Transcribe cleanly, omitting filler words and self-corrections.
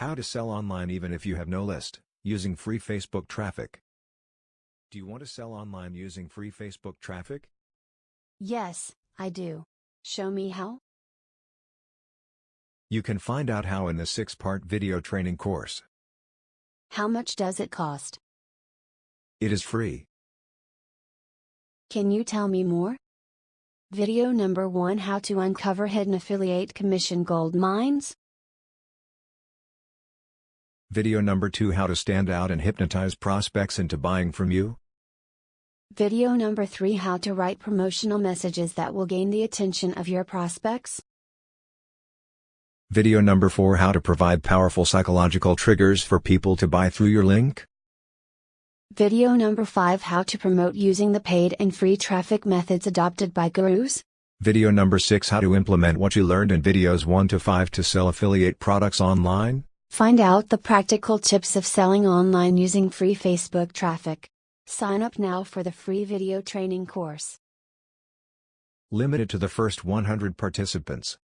How to sell online even if you have no list, using free Facebook traffic. Do you want to sell online using free Facebook traffic? Yes, I do. Show me how? You can find out how in the 6-part video training course. How much does it cost? It is free. Can you tell me more? Video number 1: How to uncover hidden affiliate commission gold mines. Video number 2: How to stand out and hypnotize prospects into buying from you. Video number 3: How to write promotional messages that will gain the attention of your prospects. Video number 4: How to provide powerful psychological triggers for people to buy through your link. Video number 5: How to promote using the paid and free traffic methods adopted by gurus. Video number 6: How to implement what you learned in videos 1 to 5 to sell affiliate products online. Find out the practical tips of selling online using free Facebook traffic. Sign up now for the free video training course. Limited to the first 100 participants.